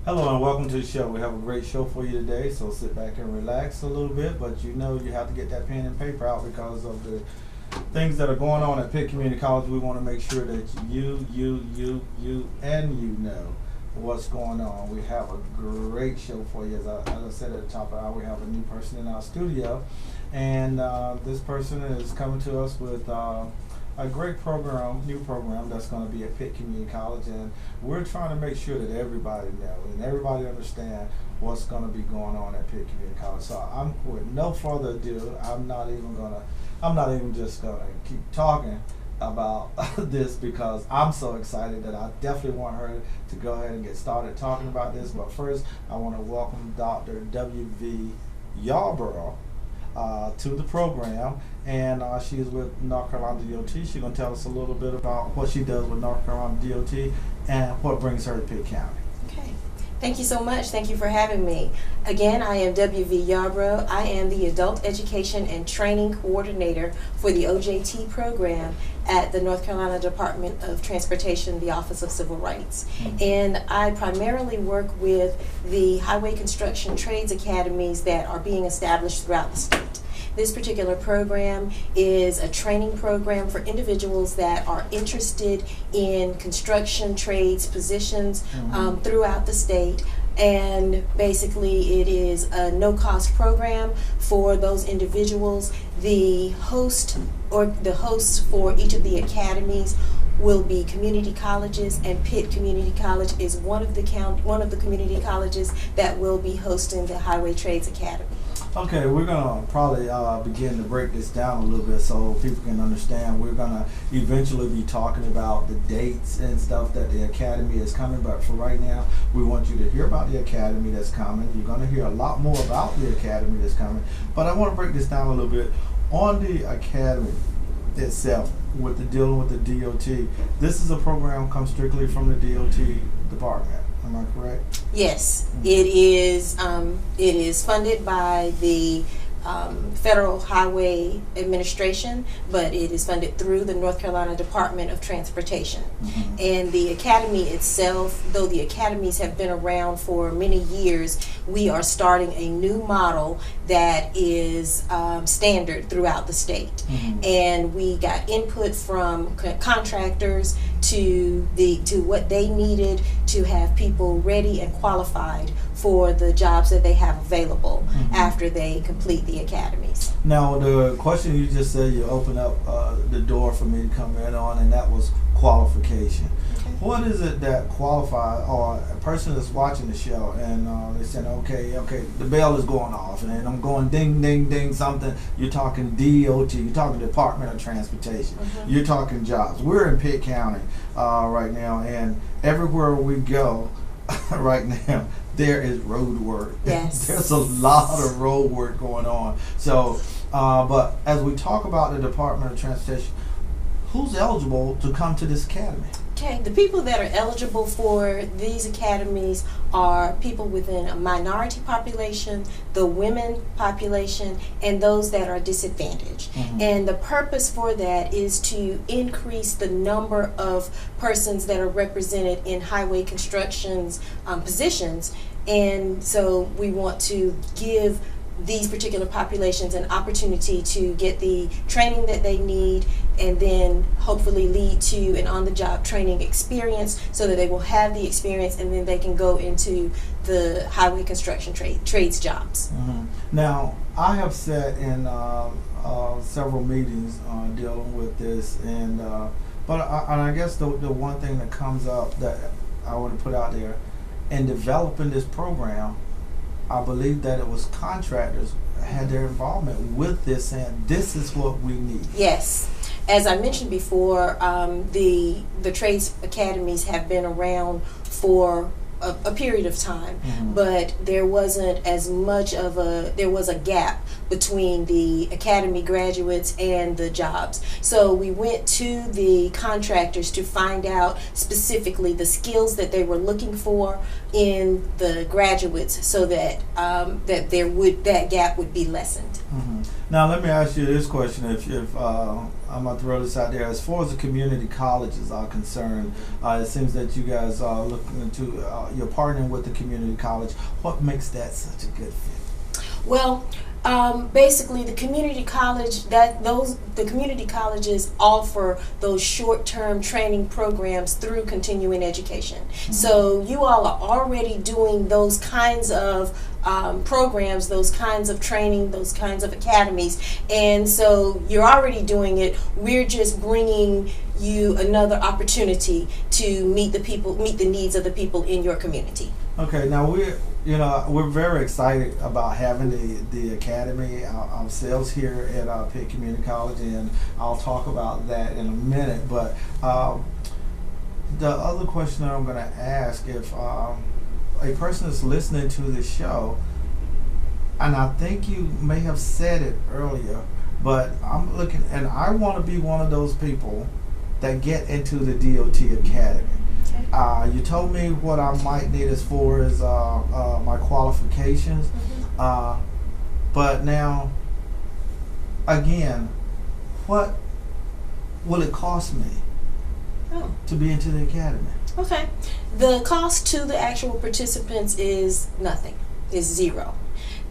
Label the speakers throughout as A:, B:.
A: Hello and welcome to the show. We have a great show for you today, so sit back and relax a little bit, but you know you have to get that pen and paper out because of the things that are going on at Pitt Community College. We want to make sure that you, and you know what's going on. We have a great show for you. As I said at the top of the hour, we have a new person in our studio, and this person is coming to us with a great program, new program that's going to be at Pitt Community College, and we're trying to make sure that everybody knows and everybody understand what's going to be going on at Pitt Community College. So I'm, with no further ado, I'm not even just gonna keep talking about this because I'm so excited that I definitely want her to go ahead and get started talking about this. But first, I want to welcome Dr. W.V. Yarbrough to the program, and she is with North Carolina DOT. She's going to tell us a little bit about what she does with North Carolina DOT and what brings her to Pitt County.
B: Okay. Thank you so much. Thank you for having me. Again, I am W.V. Yarbrough. I am the Adult Education and Training Coordinator for the OJT program at the North Carolina Department of Transportation, the Office of Civil Rights. And I primarily work with the highway construction trades academies that are being established throughout the state. This particular program is a training program for individuals that are interested in construction trades positions throughout the state. And basically it is a no-cost program for those individuals. The hosts for each of the academies will be community colleges, and Pitt Community College is one of the community colleges that will be hosting the Highway Trades Academy.
A: Okay, we're going to probably begin to break this down a little bit so people can understand. We're going to eventually be talking about the dates and stuff that the Academy is coming, but for right now, we want you to hear about the Academy that's coming. You're going to hear a lot more about the Academy that's coming, but I want to break this down a little bit. On the Academy itself, dealing with the DOT, this is a program comes strictly from the DOT department. Am I correct?
B: Yes, it is funded by the Federal Highway Administration, but it is funded through the North Carolina Department of Transportation. And the academy itself, though the academies have been around for many years, we are starting a new model that is standard throughout the state. And we got input from contractors to what they needed to have people ready and qualified for the jobs that they have available after they complete the academies.
A: Now, the question you just said, you opened up the door for me to come in on, and that was qualification. Okay. What is it that qualifies, or a person that's watching the show and they said, okay, the bell is going off and I'm going ding, ding, ding, something. You're talking DOT, you're talking Department of Transportation, you're talking jobs. We're in Pitt County right now, and everywhere we go right now, there is road work.
B: Yes.
A: There's a lot of road work going on. So, but as we talk about the Department of Transportation, who's eligible to come to this academy?
B: Okay, the people that are eligible for these academies are people within a minority population, the women population, and those that are disadvantaged. And the purpose for that is to increase the number of persons that are represented in highway construction's positions. And so we want to give these particular populations an opportunity to get the training that they need, and then hopefully lead to an on-the-job training experience so that they will have the experience and then they can go into the highway construction trades jobs.
A: Now, I have sat in several meetings dealing with this, and but I guess the one thing that comes up that I want to put out there, in developing this program, I believe that it was contractors had their involvement with this, and this is what we need.
B: Yes. As I mentioned before, the trades academies have been around for a period of time, but there wasn't as much of there was a gap between the academy graduates and the jobs. So we went to the contractors to find out specifically the skills that they were looking for in the graduates, so that that gap would be lessened.
A: Now let me ask you this question: if I'm gonna throw this out there. As far as the community colleges are concerned, it seems that you guys are looking into you're partnering with the community college. What makes that such a good fit?
B: Well, basically, the community colleges offer those short-term training programs through continuing education.
A: Mm-hmm.
B: So you all are already doing those kinds of programs, those kinds of training, those kinds of academies, and so you're already doing it. We're just bringing you another opportunity to meet the needs of the people in your community.
A: Okay, now we're very excited about having the academy ourselves here at Pitt Community College, and I'll talk about that in a minute. But the other question that I'm going to ask, if a person is listening to the show, and I think you may have said it earlier, but I'm looking, and I want to be one of those people that get into the DOT Academy. You told me what I might need as far as my qualifications, but now, again, what will it cost me to be into the academy?
B: Okay. The cost to the actual participants is nothing, is zero.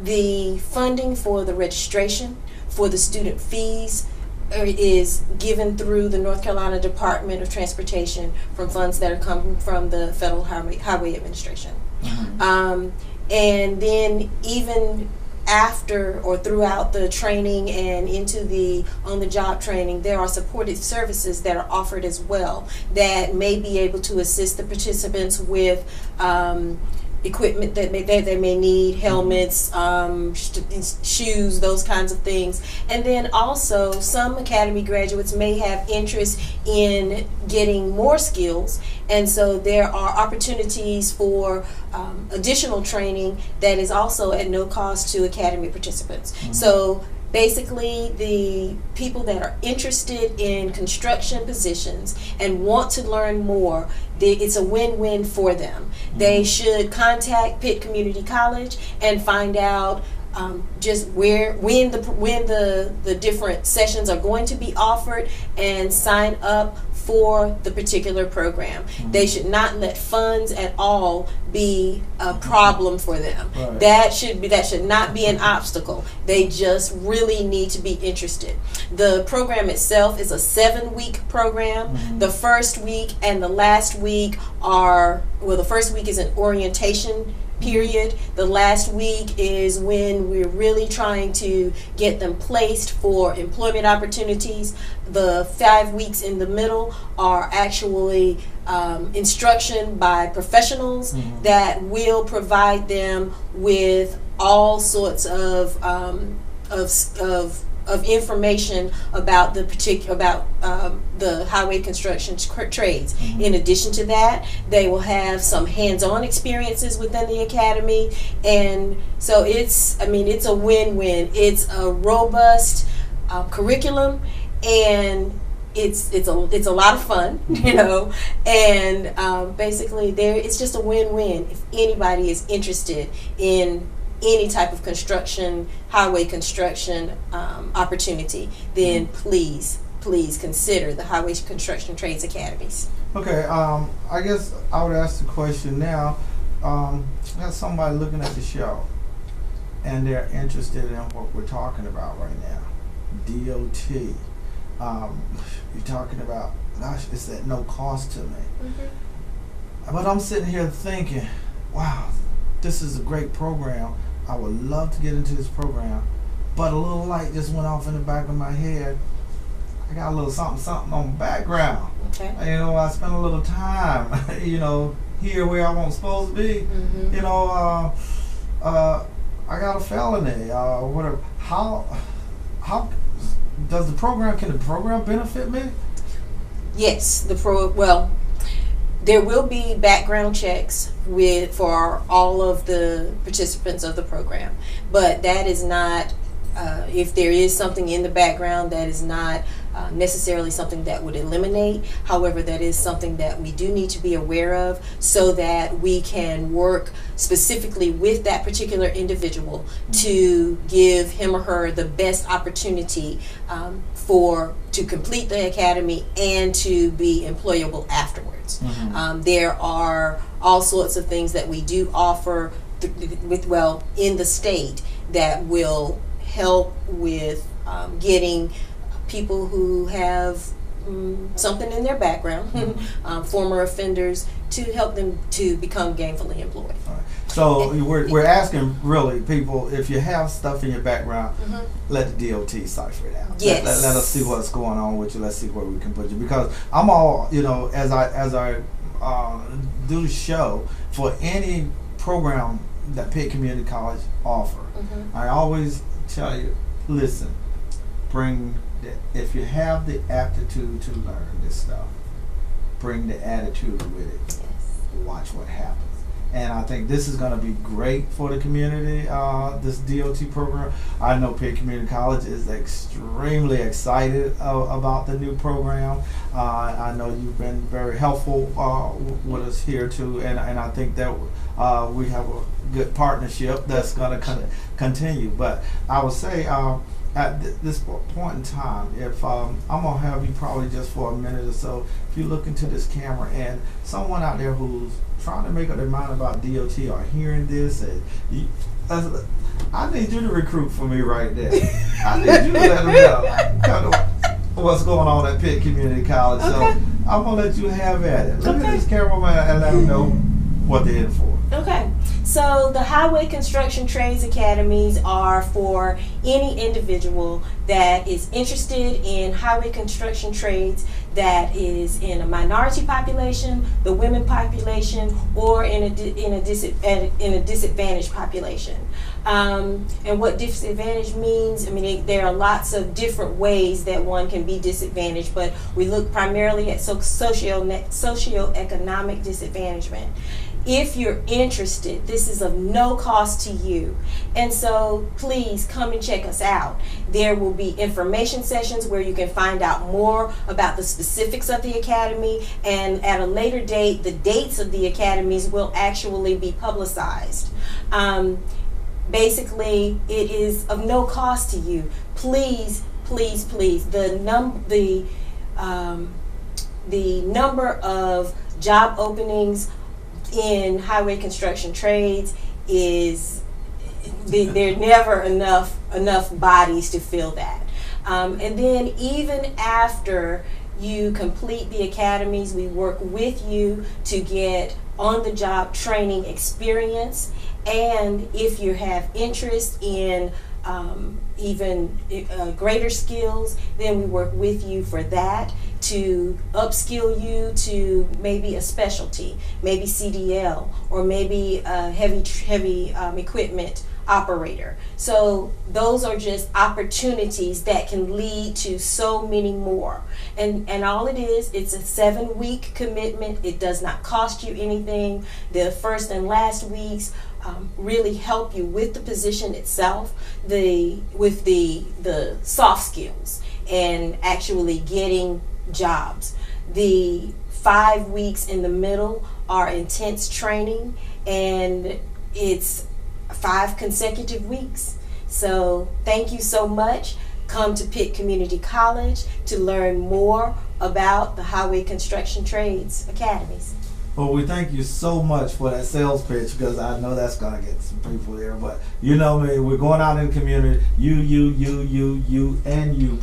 B: The funding for the registration, for the student fees, is given through the North Carolina Department of Transportation from funds that are coming from the Federal Highway Administration.
A: Mm-hmm.
B: And then even after or throughout the training and into the on-the-job training, there are supportive services that are offered as well that may be able to assist the participants with equipment that they may need, helmets, shoes, those kinds of things. And then also some academy graduates may have interest in getting more skills, and so there are opportunities for additional training that is also at no cost to academy participants. Mm-hmm. So basically, the people that are interested in construction positions and want to learn more, it's a win-win for them. Mm-hmm. They should contact Pitt Community College and find out just when the different sessions are going to be offered and sign up for the particular program. Mm-hmm. They should not let funds at all be a problem for them. Right. That should not be an obstacle. They just really need to be interested. The program itself is a 7-week program. Mm-hmm. The first week and the last week the first week is an orientation period. The last week is when we're really trying to get them placed for employment opportunities. The 5 weeks in the middle are actually instruction by professionals that will provide them with all sorts of information about the highway construction trades. Mm-hmm. In addition to that, they will have some hands-on experiences within the academy, and so it's a win-win. It's a robust curriculum, and it's a lot of fun, and basically it's just a win-win if anybody is interested in any type of construction, highway construction opportunity, then please consider the Highway Construction Trades Academies.
A: Okay, I guess I would ask the question now. Got somebody looking at the show and they're interested in what we're talking about right now. DOT. You're talking about, gosh, it's at no cost to me. Mm-hmm. But I'm sitting here thinking, wow, this is a great program. I would love to get into this program, but a little light just went off in the back of my head. I got a little something on the background.
B: Okay.
A: I spent a little time, here where I wasn't supposed to be. Mm-hmm. I got a felony. Whatever. How does can the program benefit me?
B: Yes, there will be background checks for all of the participants of the program, but that is not, if there is something in the background, that is not necessarily something that would eliminate. However, that is something that we do need to be aware of so that we can work specifically with that particular individual to give him or her the best opportunity to complete the academy and to be employable afterwards. There are all sorts of things that we do offer in the state that will help with getting people who have something in their background, former offenders, to help them to become gainfully employed.
A: All right. So we're asking really people, if you have stuff in your background, let the DOT cipher it out.
B: Yes.
A: Let us see what's going on with you. Let's see where we can put you. Because I'm all, as I do the show, for any program that Pitt Community College offer, I always tell you, listen, if you have the aptitude to learn this stuff, bring the attitude with it.
B: Yes.
A: Watch what happens. And I think this is going to be great for the community, this DOT program. I know Pitt Community College is extremely excited about the new program. I know you've been very helpful with us here too, and I think that we have a good partnership that's going to continue. But I would say at this point in time, if I'm going to have you probably just for a minute or so, if you look into this camera and someone out there who's trying to make up their mind about DOT or hearing this, and I need you to recruit for me right there. I need you to let them know kind of what's going on at Pitt Community College.
B: Okay.
A: So I'm going to let you have at it. Look at this cameraman and let them know what they're in for.
B: Okay. So the Highway Construction Trades Academies are for any individual that is interested in highway construction trades, that is in a minority population, the women population, or in a disadvantaged population. And what disadvantage means, there are lots of different ways that one can be disadvantaged, but we look primarily at socioeconomic disadvantagement. If you're interested, this is of no cost to you. And so please come and check us out. There will be information sessions where you can find out more about the specifics of the academy, and at a later date, the dates of the academies will actually be publicized. Basically, it is of no cost to you. Please, please, please, the number of job openings in highway construction trades is there are never enough bodies to fill that. And then even after you complete the academies, we work with you to get on-the-job training experience. And if you have interest in even greater skills, then we work with you for that, to upskill you to maybe a specialty, maybe CDL, or maybe a heavy equipment operator. So those are just opportunities that can lead to so many more. And all it is, it's a 7-week commitment. It does not cost you anything. The first and last weeks really help you with the position itself, with the soft skills, and actually getting jobs. The 5 weeks in the middle are intense training, and it's 5 consecutive weeks. So thank you so much. Come to Pitt Community College to learn more about the Highway Construction Trades Academies.
A: Well, we thank you so much for that sales pitch, because I know that's going to get some people there. But you know me, we're going out in the community. You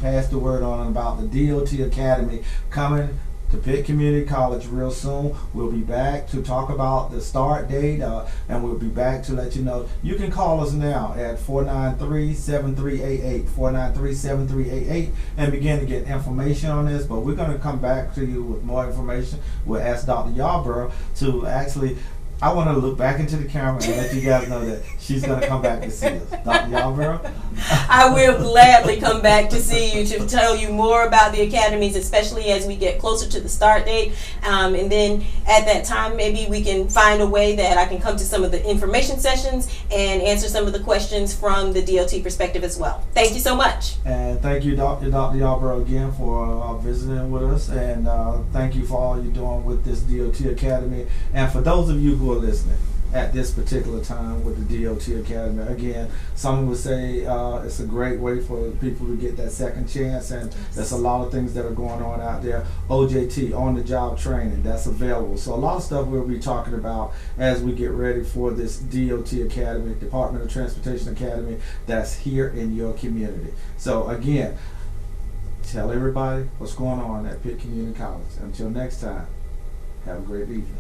A: pass the word on about the DOT Academy coming to Pitt Community College real soon. We'll be back to talk about the start date, and we'll be back to let you know. You can call us now at 493-7388, 493-7388, and begin to get information on this. But we're going to come back to you with more information. We'll ask Dr. Yarbrough to actually, I want to look back into the camera and let you guys know that she's going to come back to see us. Dr. Yarbrough?
B: I will gladly come back to see you to tell you more about the academies, especially as we get closer to the start date. And then at that time, maybe we can find a way that I can come to some of the information sessions and answer some of the questions from the DOT perspective as well. Thank you so much.
A: And thank you, Dr. Yarbrough, again for visiting with us, and thank you for all you're doing with this DOT Academy. And for those of you who are listening at this particular time with the DOT Academy, again, some would say it's a great way for people to get that second chance, and there's a lot of things that are going on out there. OJT, on-the-job training, that's available. So a lot of stuff we'll be talking about as we get ready for this DOT Academy, Department of Transportation Academy, that's here in your community. So again, tell everybody what's going on at Pitt Community College. Until next time, have a great evening.